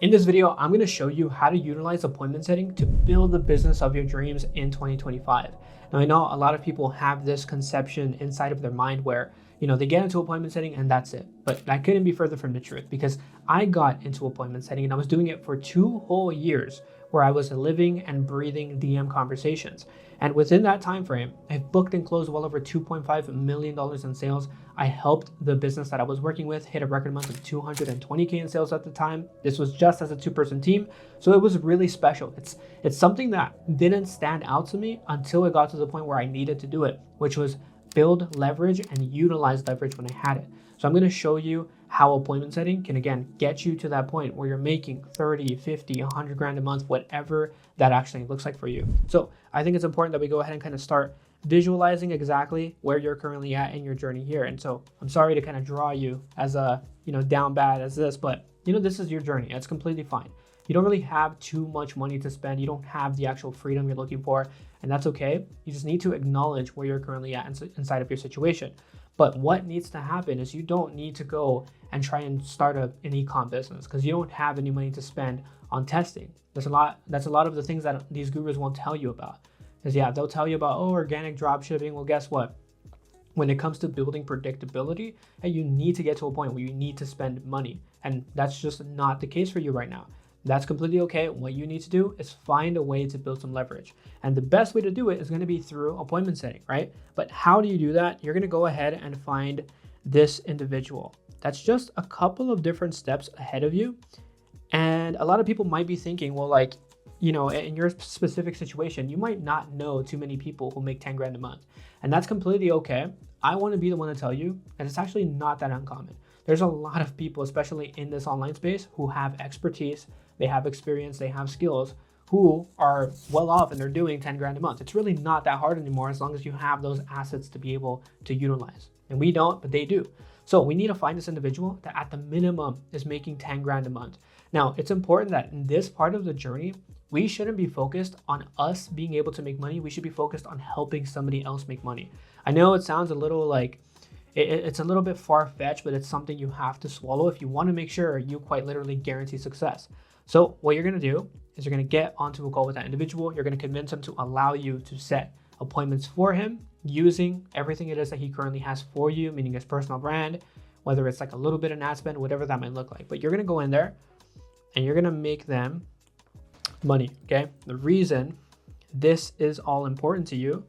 In this video, I'm going to show you how to utilize appointment setting to build the business of your dreams in 2025. Now, I know a lot of people have this conception inside of their mind where, they get into appointment setting and that's it. But that couldn't be further from the truth, because I got into appointment setting and I was doing it for 2 whole years where I was living and breathing DM conversations. And within that time frame, I've booked and closed well over $2.5 million in sales. I helped the business that I was working with hit a record month of 220K in sales at the time. This was just as a 2-person team. So it was really special. It's something that didn't stand out to me until it got to the point where I needed to do it, which was build leverage and utilize leverage when I had it. So I'm going to show you how appointment setting can, again, get you to that point where you're making 30, 50, 100 grand a month, whatever that actually looks like for you. So I think it's important that we go ahead and kind of start visualizing exactly where you're currently at in your journey here. And so I'm sorry to kind of draw you as a, down bad as this, but this is your journey. It's completely fine. You don't really have too much money to spend. You don't have the actual freedom you're looking for, and that's okay. You just need to acknowledge where you're currently at inside of your situation. But what needs to happen is you don't need to go and try and start an e-com business because you don't have any money to spend on testing. That's a lot of the things that these gurus won't tell you about. Because they'll tell you about, organic drop shipping. Well, guess what? When it comes to building predictability, you need to get to a point where you need to spend money. And that's just not the case for you right now. That's completely okay. What you need to do is find a way to build some leverage. And the best way to do it is going to be through appointment setting, right? But how do you do that? You're going to go ahead and find this individual. That's just a couple of different steps ahead of you. And a lot of people might be thinking, well, in your specific situation, you might not know too many people who make 10 grand a month. And that's completely okay. I want to be the one to tell you that it's actually not that uncommon. There's a lot of people, especially in this online space, who have expertise, they have experience, they have skills, who are well off and they're doing 10 grand a month. It's really not that hard anymore as long as you have those assets to be able to utilize. And we don't, but they do. So we need to find this individual that at the minimum is making 10 grand a month. Now, it's important that in this part of the journey, we shouldn't be focused on us being able to make money. We should be focused on helping somebody else make money. I know it sounds a little like, it's a little bit far-fetched, but it's something you have to swallow if you want to make sure you quite literally guarantee success. So what you're going to do is you're going to get onto a call with that individual. You're going to convince him to allow you to set appointments for him using everything it is that he currently has for you, meaning his personal brand, whether it's like a little bit of ad spend, whatever that might look like. But you're going to go in there and you're going to make them money, okay? The reason this is all important to you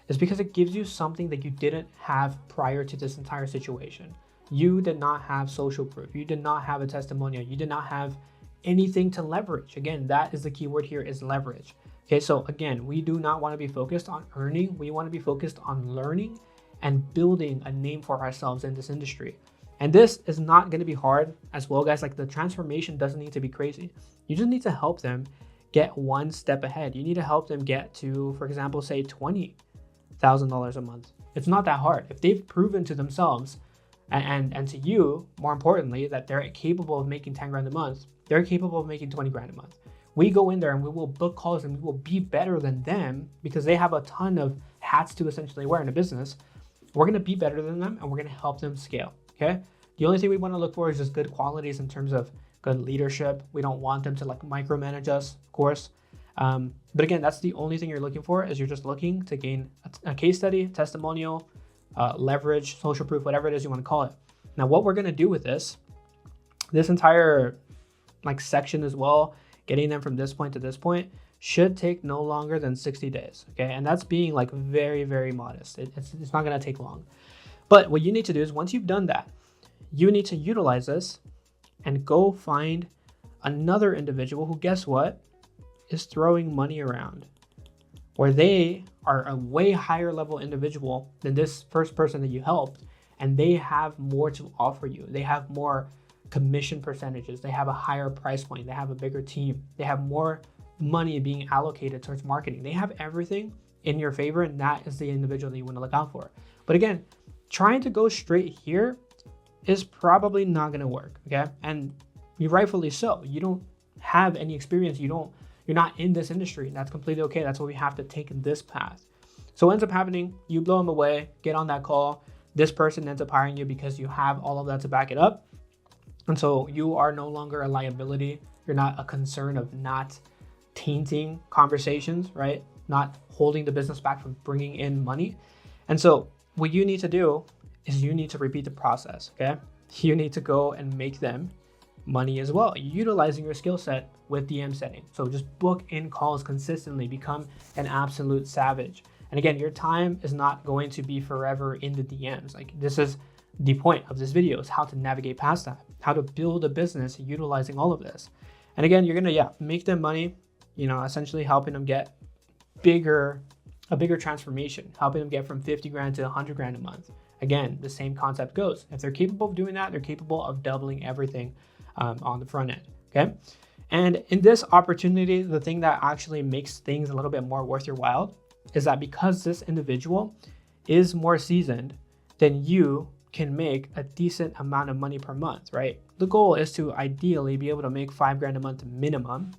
is because it gives you something that you didn't have prior to this entire situation. You did not have social proof. You did not have a testimonial. You did not have anything to leverage. Again, that is the key word here, is leverage. Okay, so again, we do not want to be focused on earning. We want to be focused on learning and building a name for ourselves in this industry. And this is not going to be hard as well, guys. Like, the transformation doesn't need to be crazy. You just need to help them get one step ahead. You need to help them get to, for example, say $20,000 a month. It's not that hard. If they've proven to themselves and to you, more importantly, that they're capable of making 10 grand a month, they're capable of making 20 grand a month. We go in there and we will book calls and we will be better than them because they have a ton of hats to essentially wear in a business. We're going to be better than them and we're going to help them scale. Okay. The only thing we want to look for is just good qualities in terms of good leadership. We don't want them to micromanage us, of course. But again, that's the only thing you're looking for, is you're just looking to gain a case study, testimonial, leverage, social proof, whatever it is you want to call it. Now, what we're going to do with this entire section as well, getting them from this point to this point, should take no longer than 60 days. Okay. And that's being very, very modest. It's not going to take long. But what you need to do is, once you've done that, you need to utilize this and go find another individual who, guess what, is throwing money around, where they are a way higher level individual than this first person that you helped, and they have more to offer you. They have more commission percentages. They have a higher price point. They have a bigger team. They have more money being allocated towards marketing. They have everything in your favor, and that is the individual that you want to look out for. But again, trying to go straight here is probably not going to work, okay? And rightfully so. You don't have any experience. You're not in this industry. That's completely okay. That's why we have to take this path. So what ends up happening, you blow them away, get on that call. This person ends up hiring you because you have all of that to back it up. And so you are no longer a liability. You're not a concern of not tainting conversations, right? Not holding the business back from bringing in money. And so what you need to do is you need to repeat the process, okay? You need to go and make them money as well, utilizing your skill set with DM setting. So just book in calls consistently, become an absolute savage. And again, your time is not going to be forever in the DMs. Like, this is the point of this video, is how to navigate past that, how to build a business utilizing all of this. And again, you're gonna make them money, essentially helping them get a bigger transformation, helping them get from 50 grand to 100 grand a month. Again, the same concept goes. If they're capable of doing that, they're capable of doubling everything on the front end, okay? And in this opportunity, the thing that actually makes things a little bit more worth your while is that because this individual is more seasoned, then you can make a decent amount of money per month, right? The goal is to ideally be able to make 5 grand a month minimum,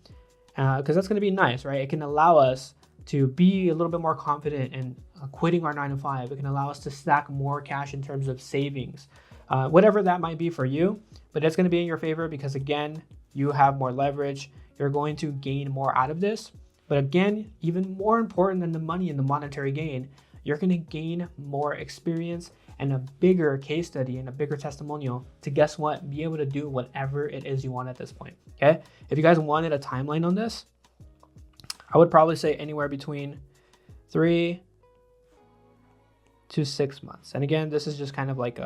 because that's going to be nice, right? It can allow us to be a little bit more confident in quitting our 9 to 5. It can allow us to stack more cash in terms of savings, whatever that might be for you, but it's going to be in your favor because, again, you have more leverage. You're going to gain more out of this. But again, even more important than the money and the monetary gain, you're going to gain more experience and a bigger case study and a bigger testimonial to, guess what, be able to do whatever it is you want at this point, okay? If you guys wanted a timeline on this, I would probably say anywhere between 3 to 6 months. And again, this is just kind of like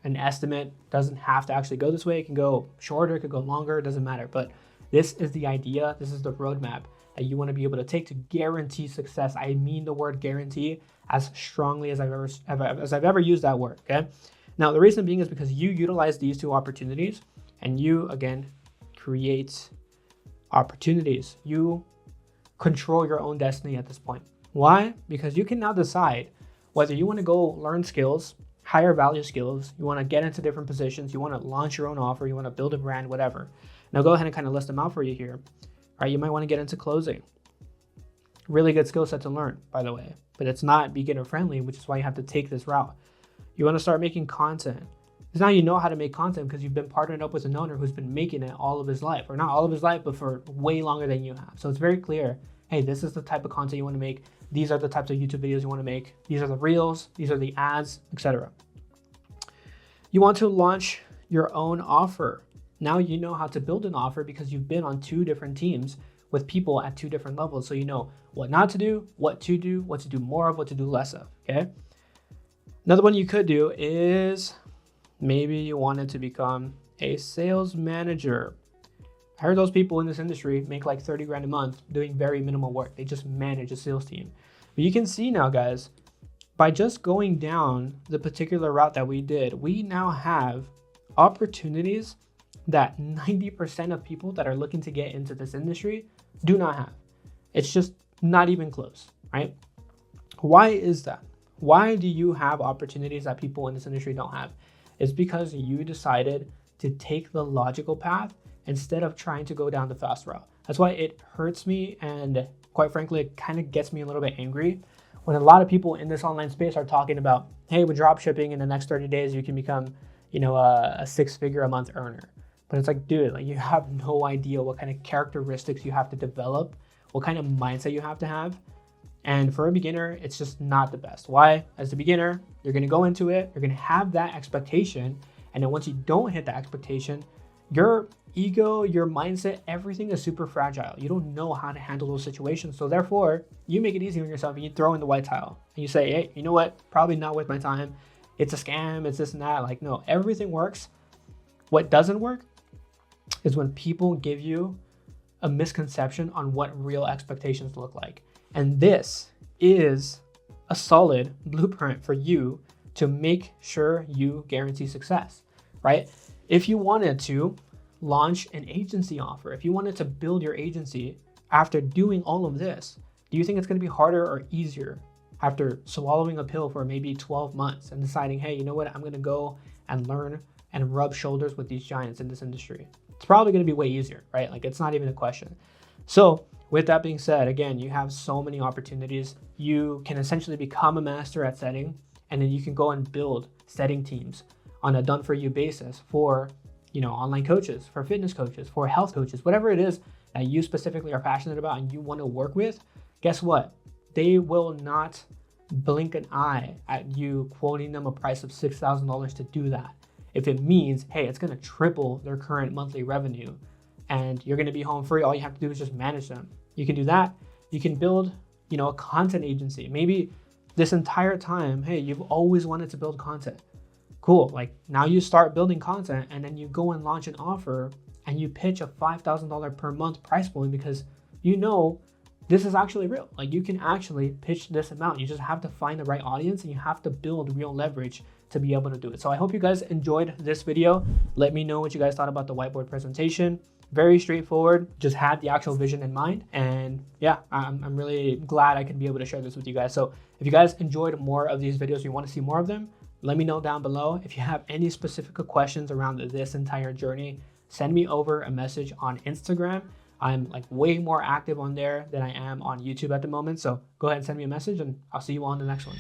an estimate. Doesn't have to actually go this way. It can go shorter, it could go longer, it doesn't matter. But this is the idea, this is the roadmap that you want to be able to take to guarantee success. I mean the word guarantee as strongly as I've ever used that word, okay? Now, the reason being is because you utilize these two opportunities and you, again, create opportunities. You control your own destiny at this point. Why? Because you can now decide whether you want to go learn skills, higher value skills, you want to get into different positions, you want to launch your own offer, you want to build a brand, whatever. Now go ahead and kind of list them out for you here. All right, you might want to get into closing. Really good skill set to learn, by the way, but it's not beginner friendly, which is why you have to take this route. You want to start making content. Because now you know how to make content because you've been partnered up with an owner who's been making it all of his life, or not all of his life, but for way longer than you have. So it's very clear, hey, this is the type of content you want to make. These are the types of YouTube videos you want to make. These are the reels, these are the ads, etc. You want to launch your own offer. Now you know how to build an offer because you've been on 2 different teams with people at 2 different levels. So you know what not to do, what to do more of, what to do less of, okay? Another one you could do is maybe you wanted to become a sales manager. I heard those people in this industry make like 30 grand a month doing very minimal work. They just manage a sales team. But you can see now, guys, by just going down the particular route that we did, we now have opportunities that 90% of people that are looking to get into this industry do not have. It's just not even close, right? Why is that? Why do you have opportunities that people in this industry don't have? It's because you decided to take the logical path instead of trying to go down the fast route. That's why it hurts me, and quite frankly, it kind of gets me a little bit angry when a lot of people in this online space are talking about, hey, with drop shipping in the next 30 days, you can become, a 6-figure a month earner. But it's like, dude, like, you have no idea what kind of characteristics you have to develop, what kind of mindset you have to have. And for a beginner, it's just not the best. Why? As a beginner, you're going to go into it, you're going to have that expectation. And then once you don't hit that expectation, your ego, your mindset, everything is super fragile. You don't know how to handle those situations. So therefore, you make it easy on yourself and you throw in the white tile. And you say, hey, you know what? Probably not worth my time. It's a scam. It's this and that. Like, no, everything works. What doesn't work is when people give you a misconception on what real expectations look like. And this is a solid blueprint for you to make sure you guarantee success, right? If you wanted to launch an agency offer, if you wanted to build your agency after doing all of this, do you think it's going to be harder or easier after swallowing a pill for maybe 12 months and deciding, hey, you know what, I'm going to go and learn and rub shoulders with these giants in this industry? It's probably going to be way easier, right? Like, it's not even a question. So with that being said, again, you have so many opportunities. You can essentially become a master at setting, and then you can go and build setting teams on a done for you basis for online coaches, for fitness coaches, for health coaches, whatever it is that you specifically are passionate about and you want to work with, guess what? They will not blink an eye at you quoting them a price of $6,000 to do that. If it means, hey, it's going to triple their current monthly revenue and you're going to be home free, all you have to do is just manage them. You can do that. You can build, a content agency. Maybe this entire time, hey, you've always wanted to build content. Cool. Like now you start building content and then you go and launch an offer and you pitch a $5,000 per month price point because this is actually real. Like you can actually pitch this amount. You just have to find the right audience and you have to build real leverage to be able to do it. So I hope you guys enjoyed this video. Let me know what you guys thought about the whiteboard presentation. Very straightforward, just had the actual vision in mind. And yeah, I'm really glad I could be able to share this with you guys. So if you guys enjoyed more of these videos, you want to see more of them, let me know down below. If you have any specific questions around this entire journey, send me over a message on Instagram. I'm like way more active on there than I am on YouTube at the moment. So go ahead and send me a message and I'll see you on the next one.